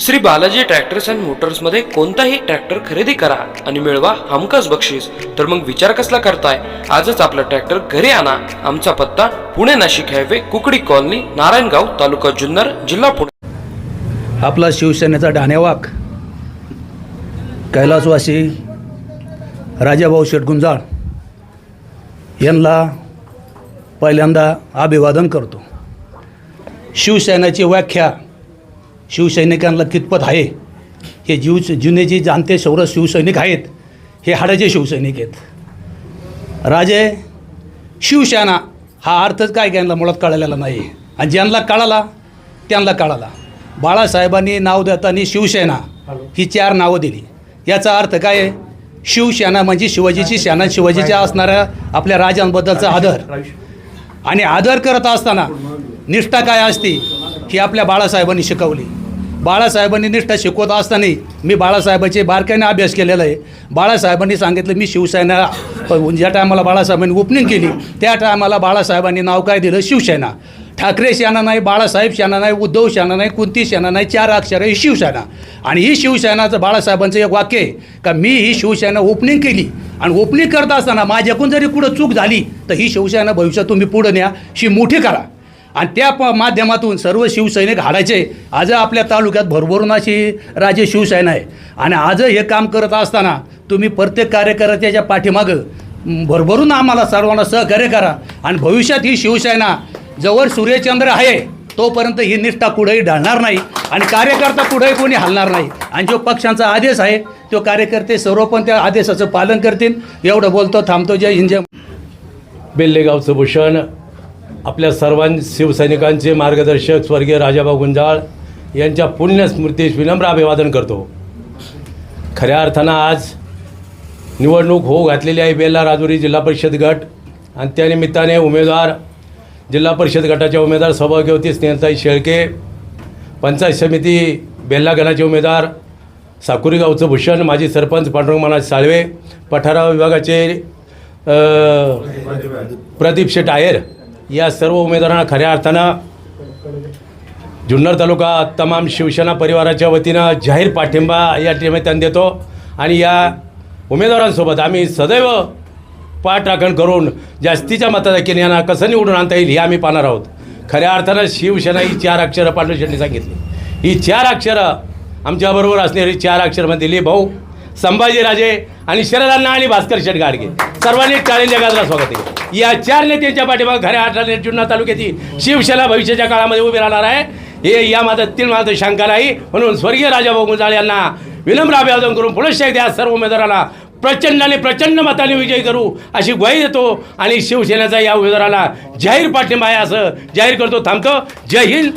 Shri Balaji tractors and मोटर्समध्ये कोणताही tractor खरेदी करा आणि मिळवा हमखास बक्षीस. तर मग विचार कसला करताय? आजच आपला ट्रॅक्टर घरी आणा. आमचा पत्ता पुणे नाशिक हायवे, कुकडी कॉलनी, नारायणगाव, तालुका जुन्नर, जिल्हा पुणे. आपला शिवसेनेचा ढाणेवाक कैलासवासी राजाभाऊ शेठ गुंजाळ यांना पहिल्यांदा अभिवादन करतो. शिवसेनेची व्याख्या शिवसैनिकांना कितपत आहे हे जुने जे जाणते शौर्य शिवसैनिक आहेत हे हाडाचे शिवसैनिक आहेत. राजे शिवसेना हा अर्थच काय यांना मुळात कळलेला नाही आणि ज्यांना कळाला त्यांना कळाला. बाळासाहेबांनी नाव देताना शिवसेना ही 4 नावं दिली. याचा अर्थ काय आहे? शिवसेना म्हणजे शिवाजीची सेना, शिवाजीच्या असणाऱ्या आपल्या राजांबद्दलचा आदर आणि आदर करत असताना निष्ठा काय असते ही आपल्या बाळासाहेबांनी शिकवली. बाळासाहेबांनी निष्ठा शिकवत असताना मी बाळासाहेबांचे बारकाईने अभ्यास केलेला आहे. बाळासाहेबांनी सांगितलं मी शिवसेना ज्या टायमाला बाळासाहेबांनी ओपनिंग केली त्या टायमाला बाळासाहेबांनी नाव काय दिलं? शिवसेना. ठाकरे सेना नाही, बाळासाहेब सेना नाही, उद्धव सेना नाही, कोणती सेना नाही, 4 अक्षर ही शिवसेना. आणि ही शिवसेनाचं बाळासाहेबांचं एक वाक्य आहे का मी ही शिवसेना ओपनिंग केली आणि ओपनिंग करत असताना माझ्याकडून जरी कुठं चूक झाली तर ही शिवसेना भविष्यात तुम्ही पुढं न्या, शी मोठी करा. आणि त्या माध्यमातून सर्व शिवसैनिक हाडाचे आज आपल्या तालुक्यात भरभरून अशी राजे शिवसेना आहे. आणि आज हे काम करत असताना तुम्ही प्रत्येक कार्यकर्त्याच्या पाठीमागं भरभरून आम्हाला सर्वांना सहकार्य करा. आणि भविष्यात ही शिवसेना जवळ सूर्यचंद्र आहे तोपर्यंत ही निष्ठा कुठेही ढळणार नाही आणि कार्यकर्ता कुठेही कोणी हलणार नाही. आणि जो पक्षांचा आदेश आहे तो कार्यकर्ते सर्व पण त्या आदेशाचं पालन करतील. एवढं बोलतो, थांबतो. जय हिंद. बेल्लेगावचं भूषण आपल्या शिवसैनिकांचे मार्गदर्शक स्वर्गीय राजाभाऊ गुंजाळ यांच्या पुण्यस्मृतीस विनम्र अभिवादन करतो. खऱ्या अर्थानं आज निवडणूक होऊ घातलेली आहे बेल्ला राजुरी जिल्हा परिषद गट आणि त्यानिमित्ताने उमेदवार जिल्हा परिषद गटाच्या उमेदवार सौभाग्यवती होती स्नेहलताई शेळके, पंचायत समिती बेल्ला गणाचे उमेदवार साकुरी गावचं भूषण, माजी सरपंच पांडुरंग मनाज साळवे, पठारा विभागाचे प्रदीप शेठ आयर या सर्व उमेदवारांना खऱ्या अर्थानं जुन्नर तालुका तमाम शिवसेना परिवाराच्या वतीनं जाहीर पाठिंबा या निमित्ताने देतो. आणि या उमेदवारांसोबत आम्ही सदैव पाठराखण करून जास्तीच्या मताधिक्याने यांना कसं निवडून आणता येईल हे आम्ही पाहणार आहोत. खऱ्या अर्थानं शिवसेना ही 4 अक्षरं पांडुरंग शेठने सांगितली. ही 4 अक्षरं आमच्याबरोबर असणारी 4 अक्षरमध्ये दिलीप भाऊ, संभाजीराजे आणि शरदांना आणि भास्कर शेठ गाडगे सर्वांनी टाळ्यांच्या गजरात स्वागत आहे. या 4 नेत्यांच्या पाठीमागे खऱ्या अर्थाने जुन्नर तालुक्याची शिवसेना भविष्याच्या काळामध्ये उभी राहणार आहे हे या माझं माझं शंका नाही. म्हणून स्वर्गीय राजाभाऊ गुंजाळ यांना विनम्र अभिवादन करून पुनश्च एकदा सर्व उमेदवाराला प्रचंड मताने विजयी करू अशी ग्वाही देतो आणि शिवसेनेचा या उमेदवाराला जाहीर पाठिंबा आहे असं जाहीर करतो. थांबतो. जय हिंद.